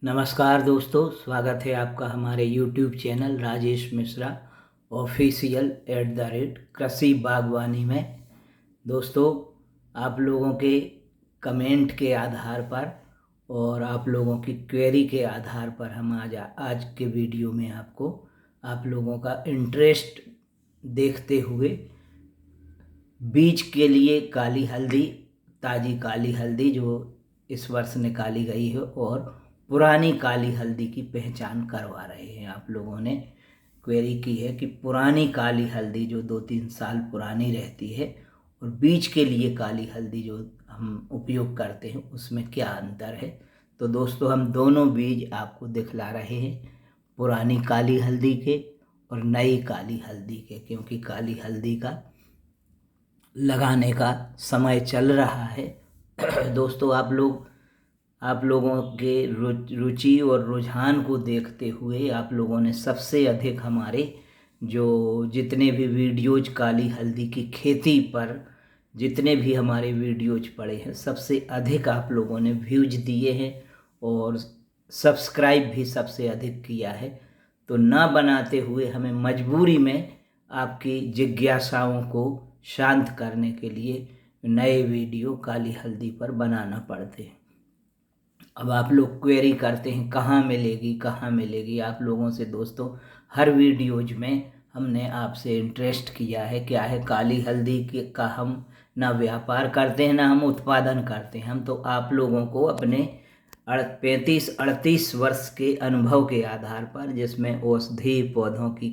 नमस्कार दोस्तों, स्वागत है आपका हमारे YouTube channel Rajesh Mishra official कृषि बागवानी में। दोस्तों, आप लोगों के कमेंट के आधार पर और आप लोगों की क्वेरी के आधार पर हम आज के वीडियो में आपको आप लोगों का इंटरेस्ट देखते हुए बीज के लिए काली हल्दी, ताज़ी काली हल्दी जो इस वर्ष निकाली गई है और पुरानी काली हल्दी की पहचान करवा रहे हैं। आप लोगों ने क्वेरी की है कि पुरानी काली हल्दी जो 2-3 साल पुरानी रहती है और बीज के लिए काली हल्दी जो हम उपयोग करते हैं उसमें क्या अंतर है। तो दोस्तों, हम दोनों बीज आपको दिखला रहे हैं, पुरानी काली हल्दी के और नई काली हल्दी के, क्योंकि काली हल्दी का लगाने का समय चल रहा है। दोस्तों, आप लोगों के रुचि और रुझान को देखते हुए आप लोगों ने सबसे अधिक हमारे जो जितने भी वीडियोज काली हल्दी की खेती पर जितने भी हमारे वीडियोज पड़े हैं, सबसे अधिक आप लोगों ने व्यूज दिए हैं और सब्सक्राइब भी सबसे अधिक किया है। तो ना बनाते हुए हमें मजबूरी में आपकी जिज्ञासाओं को शांत करने के लिए नए वीडियो काली हल्दी पर बनाना पड़ते हैं। अब आप लोग क्वेरी करते हैं कहाँ मिलेगी, कहाँ मिलेगी। आप लोगों से दोस्तों हर वीडियोज में हमने आपसे इंटरेस्ट किया है, क्या है, काली हल्दी का हम ना व्यापार करते हैं ना हम उत्पादन करते हैं। हम तो आप लोगों को अपने 35-38 वर्ष के अनुभव के आधार पर, जिसमें औषधि पौधों की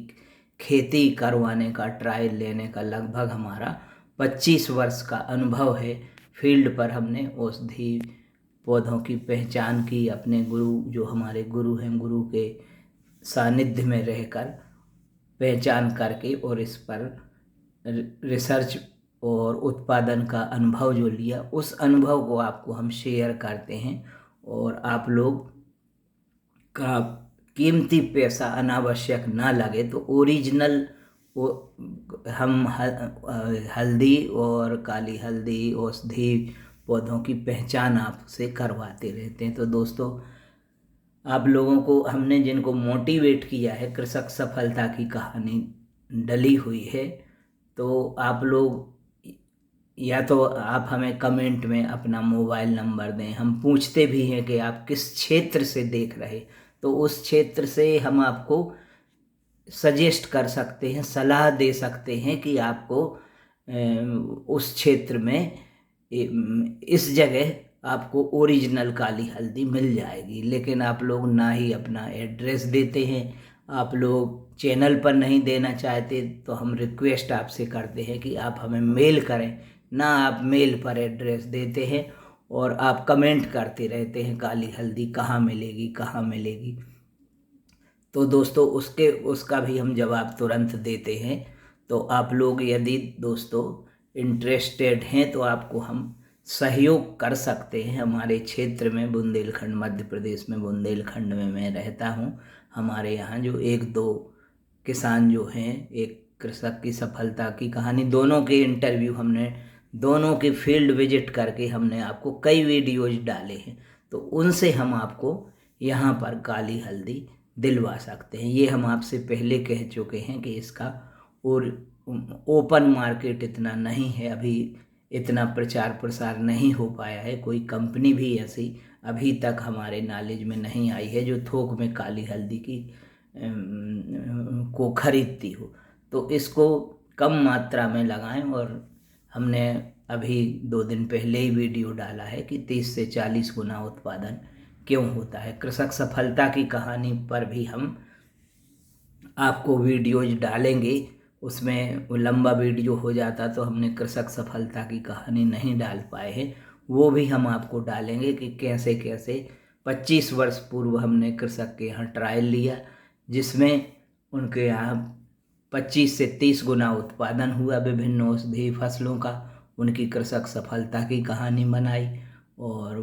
खेती करवाने का ट्रायल लेने का लगभग हमारा 25 वर्ष का अनुभव है। फील्ड पर हमने औषधि पौधों की पहचान की, अपने गुरु जो हमारे गुरु हैं, गुरु के सानिध्य में रहकर पहचान करके और इस पर रिसर्च और उत्पादन का अनुभव जो लिया, उस अनुभव को आपको हम शेयर करते हैं और आप लोग का कीमती पैसा अनावश्यक ना लगे तो ओरिजिनल हम हल्दी और काली हल्दी औषधि पौधों की पहचान आपसे करवाते रहते हैं। तो दोस्तों, आप लोगों को हमने जिनको मोटिवेट किया है, कृषक सफलता की कहानी डली हुई है, तो आप लोग या तो आप हमें कमेंट में अपना मोबाइल नंबर दें। हम पूछते भी हैं कि आप किस क्षेत्र से देख रहे, तो उस क्षेत्र से हम आपको सजेस्ट कर सकते हैं, सलाह दे सकते हैं कि आपको उस क्षेत्र में इस जगह आपको ओरिजिनल काली हल्दी मिल जाएगी। लेकिन आप लोग ना ही अपना एड्रेस देते हैं, आप लोग चैनल पर नहीं देना चाहते, तो हम रिक्वेस्ट आपसे करते हैं कि आप हमें मेल करें। ना आप मेल पर एड्रेस देते हैं और आप कमेंट करते रहते हैं काली हल्दी कहाँ मिलेगी, कहाँ मिलेगी। तो दोस्तों, उसका भी हम जवाब तुरंत देते हैं। तो आप लोग यदि दोस्तों इंटरेस्टेड हैं तो आपको हम सहयोग कर सकते हैं। हमारे क्षेत्र में बुंदेलखंड, मध्य प्रदेश में बुंदेलखंड में मैं रहता हूँ। हमारे यहाँ जो 1-2 किसान जो हैं, एक कृषक की सफलता की कहानी, दोनों के इंटरव्यू हमने दोनों के फील्ड विजिट करके हमने आपको कई वीडियोज डाले हैं। तो उनसे हम आपको यहाँ पर काली हल्दी दिलवा सकते हैं। ये हम आपसे पहले कह चुके हैं कि इसका और ओपन मार्केट इतना नहीं है, अभी इतना प्रचार प्रसार नहीं हो पाया है। कोई कंपनी भी ऐसी अभी तक हमारे नॉलेज में नहीं आई है जो थोक में काली हल्दी की को खरीदती हो। तो इसको कम मात्रा में लगाएं। और हमने अभी 2 दिन पहले ही वीडियो डाला है कि 30 से 40 गुना उत्पादन क्यों होता है। कृषक सफलता की कहानी पर भी हम आपको वीडियोज डालेंगे। उसमें वो लंबा वीडियो हो जाता तो हमने कृषक सफलता की कहानी नहीं डाल पाए हैं, वो भी हम आपको डालेंगे कि कैसे कैसे 25 वर्ष पूर्व हमने कृषक के यहाँ ट्रायल लिया, जिसमें उनके यहाँ 25 से 30 गुना उत्पादन हुआ विभिन्न औषधि फसलों का। उनकी कृषक सफलता की कहानी बनाई और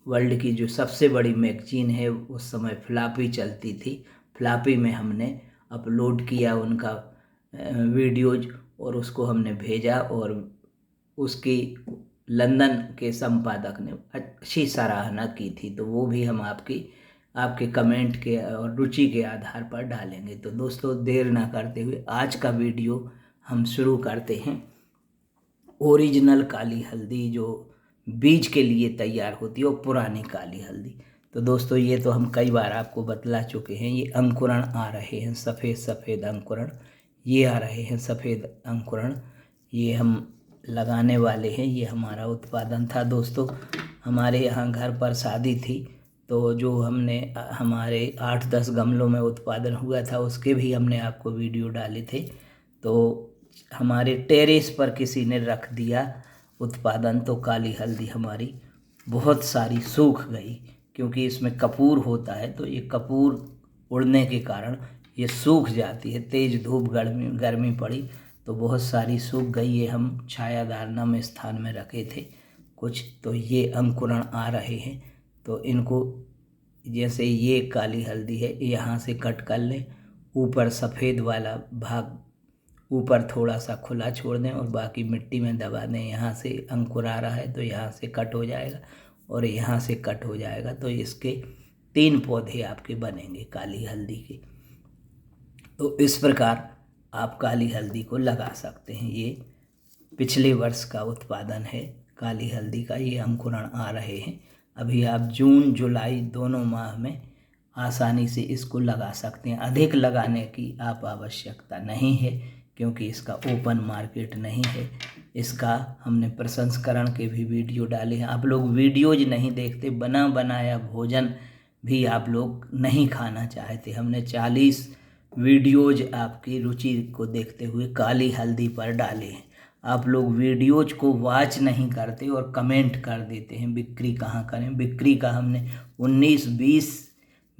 वर्ल्ड की जो सबसे बड़ी मैगजीन है, उस समय फ्लॉपी चलती थी, फ्लॉपी में हमने अपलोड किया उनका वीडियोज और उसको हमने भेजा और उसकी लंदन के संपादक ने अच्छी सराहना की थी। तो वो भी हम आपकी आपके कमेंट के और रुचि के आधार पर डालेंगे। तो दोस्तों देर ना करते हुए आज का वीडियो हम शुरू करते हैं। ओरिजिनल काली हल्दी जो बीज के लिए तैयार होती है और पुरानी काली हल्दी। तो दोस्तों ये तो हम कई बार आपको बतला चुके हैं। ये अंकुरण आ रहे हैं, सफ़ेद सफ़ेद अंकुरण ये आ रहे हैं, सफ़ेद अंकुरण ये हम लगाने वाले हैं। ये हमारा उत्पादन था दोस्तों। हमारे यहाँ घर पर शादी थी, तो जो हमने हमारे 8-10 गमलों में उत्पादन हुआ था उसके भी हमने आपको वीडियो डाले थे। तो हमारे टेरेस पर किसी ने रख दिया उत्पादन, तो काली हल्दी हमारी बहुत सारी सूख गई, क्योंकि इसमें कपूर होता है। तो ये कपूर उड़ने के कारण ये सूख जाती है। तेज़ धूप गर्मी पड़ी तो बहुत सारी सूख गई। ये हम छायादार नम स्थान में रखे थे कुछ, तो ये अंकुरण आ रहे हैं। तो इनको जैसे ये काली हल्दी है, यहाँ से कट कर लें। ऊपर सफ़ेद वाला भाग ऊपर थोड़ा सा खुला छोड़ दें और बाकी मिट्टी में दबा दें। यहाँ से अंकुर आ रहा है तो यहाँ से कट हो जाएगा और यहाँ से कट हो जाएगा। तो इसके 3 पौधे आपके बनेंगे काली हल्दी के। तो इस प्रकार आप काली हल्दी को लगा सकते हैं। ये पिछले वर्ष का उत्पादन है काली हल्दी का। ये अंकुरण आ रहे हैं। अभी आप जून जुलाई दोनों माह में आसानी से इसको लगा सकते हैं। अधिक लगाने की आप आवश्यकता नहीं है, क्योंकि इसका ओपन मार्केट नहीं है। इसका हमने प्रसंस्करण के भी वीडियो डाले हैं। आप लोग वीडियोज नहीं देखते, बना बनाया भोजन भी आप लोग नहीं खाना चाहते। हमने 40 वीडियोज आपकी रुचि को देखते हुए काली हल्दी पर डाले हैं। आप लोग वीडियोज को वॉच नहीं करते और कमेंट कर देते हैं बिक्री कहाँ करें। बिक्री का हमने 19-20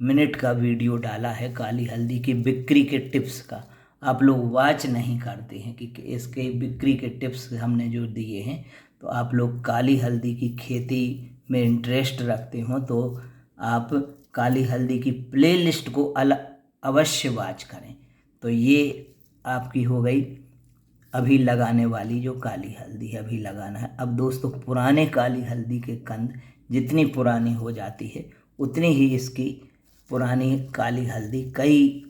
मिनट का वीडियो डाला है काली हल्दी की बिक्री के टिप्स का। आप लोग वॉच नहीं करते हैं कि इसके बिक्री के टिप्स हमने जो दिए हैं। तो आप लोग काली हल्दी की खेती में इंटरेस्ट रखते हो तो आप काली हल्दी की प्लेलिस्ट को अवश्य वॉच करें। तो ये आपकी हो गई अभी लगाने वाली जो काली हल्दी है, अभी लगाना है। अब दोस्तों पुराने काली हल्दी के कंद जितनी पुरानी हो जाती है उतनी ही इसकी पुरानी काली हल्दी कई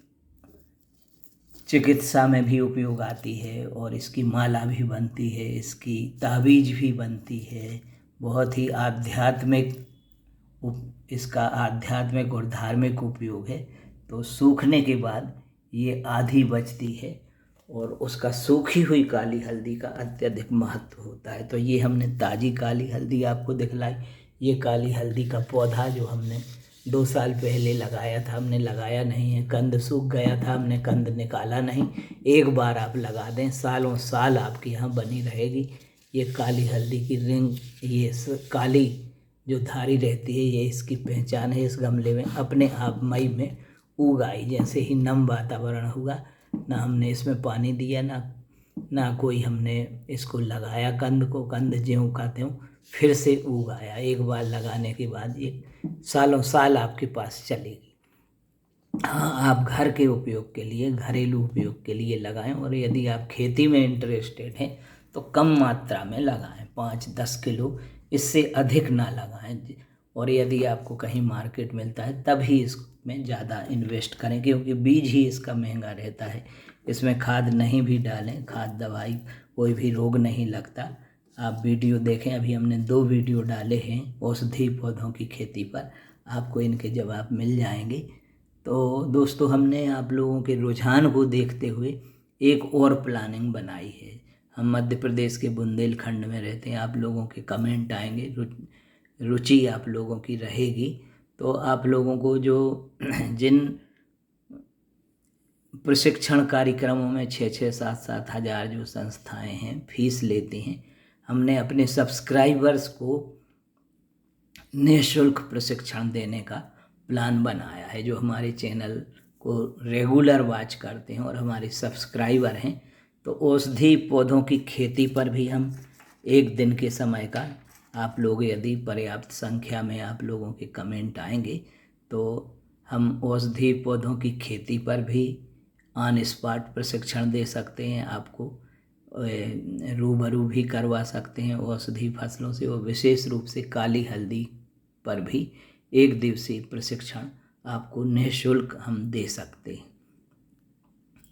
चिकित्सा में भी उपयोग आती है और इसकी माला भी बनती है, इसकी ताबीज भी बनती है। बहुत ही आध्यात्मिक इसका आध्यात्मिक और धार्मिक उपयोग है। तो सूखने के बाद ये आधी बचती है और उसका सूखी हुई काली हल्दी का अत्यधिक महत्व होता है। तो ये हमने ताज़ी काली हल्दी आपको दिखलाई। ये काली हल्दी का पौधा जो हमने 2 साल पहले लगाया था, हमने लगाया नहीं है। कंद सूख गया था, हमने कंद निकाला नहीं। एक बार आप लगा दें, सालों साल आपके यहाँ बनी रहेगी। ये काली हल्दी की रिंग, ये काली जो धारी रहती है, ये इसकी पहचान है। इस गमले में अपने आप मई में उग आई। जैसे ही नम वातावरण हुआ, ना हमने इसमें पानी दिया, ना कोई हमने इसको लगाया कंद को। कंद ज्यों का त्यों फिर से उग आया। एक बार लगाने के बाद ये सालों साल आपके पास चलेगी। हाँ, आप घर के उपयोग के लिए, घरेलू उपयोग के लिए लगाएं। और यदि आप खेती में इंटरेस्टेड हैं तो कम मात्रा में लगाएं, 5-10 किलो, इससे अधिक ना लगाएं। और यदि आपको कहीं मार्केट मिलता है तभी इसमें ज़्यादा इन्वेस्ट करें, क्योंकि बीज ही इसका महंगा रहता है। इसमें खाद नहीं भी डालें, खाद दवाई कोई भी रोग नहीं लगता। आप वीडियो देखें, अभी हमने 2 वीडियो डाले हैं औषधि पौधों की खेती पर, आपको इनके जवाब मिल जाएंगे। तो दोस्तों हमने आप लोगों के रुझान को देखते हुए एक और प्लानिंग बनाई है। हम मध्य प्रदेश के बुंदेलखंड में रहते हैं। आप लोगों के कमेंट आएंगे, रुचि आप लोगों की रहेगी। तो आप लोगों को जो जिन प्रशिक्षण कार्यक्रमों में 6-6, 7-7 हज़ार जो संस्थाएं हैं फीस लेती हैं, हमने अपने सब्सक्राइबर्स को निःशुल्क प्रशिक्षण देने का प्लान बनाया है। जो हमारे चैनल को रेगुलर वॉच करते हैं और हमारे सब्सक्राइबर हैं, तो औषधि पौधों की खेती पर भी हम 1 दिन के समय का, आप लोग यदि पर्याप्त संख्या में आप लोगों के कमेंट आएंगे तो हम औषधि पौधों की खेती पर भी ऑन स्पॉट प्रशिक्षण दे सकते हैं। आपको रूबरू भी करवा सकते हैं औषधि फसलों से, और विशेष रूप से काली हल्दी पर भी 1 दिवसीय प्रशिक्षण आपको निःशुल्क हम दे सकते हैं।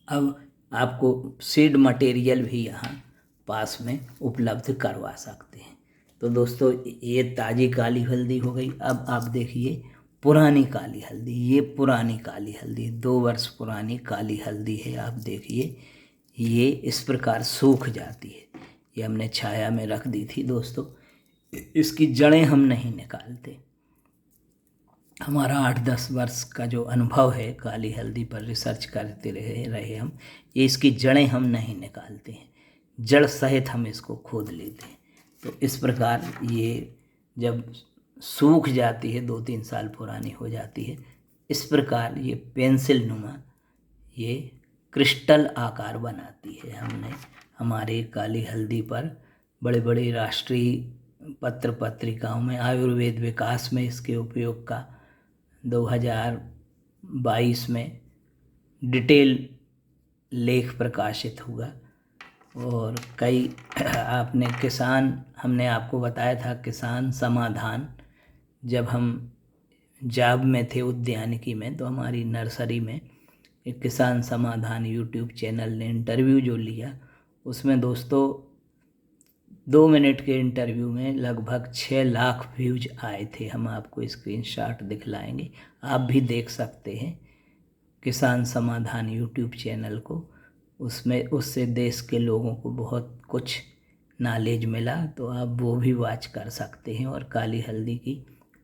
अब आपको सीड मटेरियल भी यहाँ पास में उपलब्ध करवा सकते हैं। तो दोस्तों ये ताज़ी काली हल्दी हो गई। अब आप देखिए पुरानी काली हल्दी, ये पुरानी काली हल्दी 2 वर्ष पुरानी काली हल्दी है। आप देखिए ये इस प्रकार सूख जाती है। ये हमने छाया में रख दी थी दोस्तों। इसकी जड़ें हम नहीं निकालते। हमारा 8-10 वर्ष का जो अनुभव है काली हल्दी पर रिसर्च करते रहे हम, ये इसकी जड़ें हम नहीं निकालते हैं, जड़ सहित हम इसको खोद लेते हैं। तो इस प्रकार ये जब सूख जाती है 2-3 साल पुरानी हो जाती है, इस प्रकार ये पेंसिल नुमा ये क्रिस्टल आकार बनाती है। हमने हमारे काली हल्दी पर बड़े बड़े राष्ट्रीय पत्र पत्रिकाओं में आयुर्वेद विकास में इसके उपयोग का 2022 में डिटेल लेख प्रकाशित हुआ। और कई आपने हमने आपको बताया था किसान समाधान, जब हम जॉब में थे उद्यानिकी में, तो हमारी नर्सरी में एक किसान समाधान यूट्यूब चैनल ने इंटरव्यू जो लिया, उसमें दोस्तों 2 मिनट के इंटरव्यू में लगभग 6 लाख व्यूज आए थे। हम आपको स्क्रीनशॉट दिखलाएंगे, आप भी देख सकते हैं किसान समाधान यूट्यूब चैनल को। उससे देश के लोगों को बहुत कुछ नॉलेज मिला, तो आप वो भी वॉच कर सकते हैं। और काली हल्दी की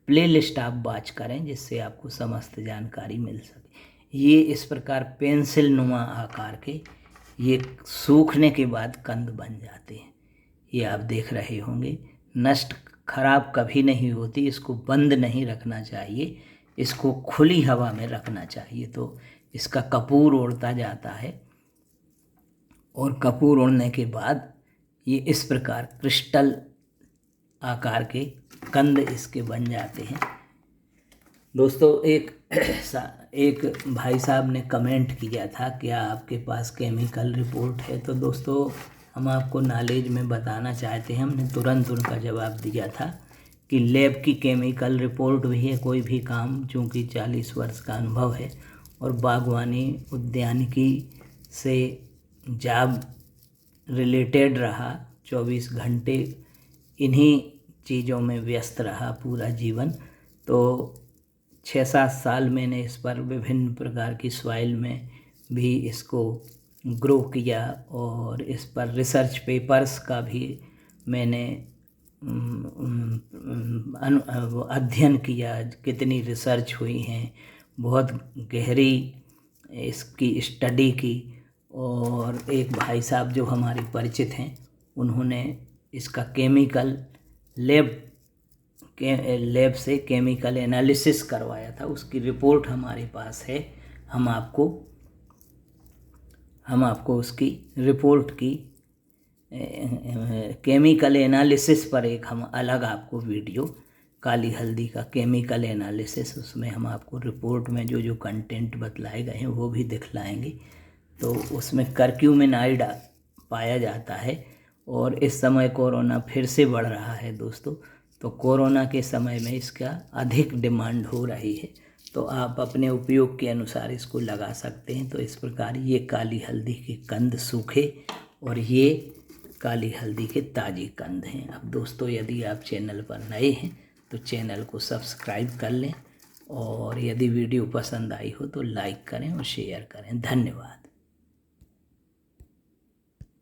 प्लेलिस्ट आप वॉच करें जिससे आपको समस्त जानकारी मिल सके। ये इस प्रकार पेंसिल नुमा आकार के ये सूखने के बाद कंद बन जाते हैं। ये आप देख रहे होंगे, नष्ट खराब कभी नहीं होती। इसको बंद नहीं रखना चाहिए, इसको खुली हवा में रखना चाहिए, तो इसका कपूर उड़ता जाता है। और कपूर उड़ने के बाद ये इस प्रकार क्रिस्टल आकार के कंद इसके बन जाते हैं। दोस्तों एक भाई साहब ने कमेंट किया था, क्या आपके पास केमिकल रिपोर्ट है? तो दोस्तों हम आपको नॉलेज में बताना चाहते हैं, हमने तुरंत उनका जवाब दिया था कि लैब की केमिकल रिपोर्ट भी है कोई भी काम, चूँकि 40 वर्ष का अनुभव है और बागवानी उद्यानिकी से जॉब रिलेटेड रहा, 24 घंटे इन्हीं चीज़ों में व्यस्त रहा पूरा जीवन। तो 6-7 साल मैंने इस पर विभिन्न प्रकार की सॉइल में भी इसको ग्रो किया और इस पर रिसर्च पेपर्स का भी मैंने अध्ययन किया, कितनी रिसर्च हुई हैं, बहुत गहरी इसकी स्टडी की। और एक भाई साहब जो हमारे परिचित हैं, उन्होंने इसका केमिकल लैब से केमिकल एनालिसिस करवाया था, उसकी रिपोर्ट हमारे पास है। हम आपको उसकी रिपोर्ट की केमिकल एनालिसिस पर एक हम अलग आपको वीडियो, काली हल्दी का केमिकल एनालिसिस, उसमें हम आपको रिपोर्ट में जो जो कंटेंट बतलाए गए हैं वो भी दिखलाएंगे। तो उसमें कर्क्यूमिनाइड पाया जाता है और इस समय कोरोना फिर से बढ़ रहा है दोस्तों, तो कोरोना के समय में इसका अधिक डिमांड हो रही है, तो आप अपने उपयोग के अनुसार इसको लगा सकते हैं। तो इस प्रकार ये काली हल्दी के कंद सूखे और ये काली हल्दी के ताज़े कंद हैं। अब दोस्तों यदि आप चैनल पर नए हैं तो चैनल को सब्सक्राइब कर लें और यदि वीडियो पसंद आई हो तो लाइक करें और शेयर करें। धन्यवाद।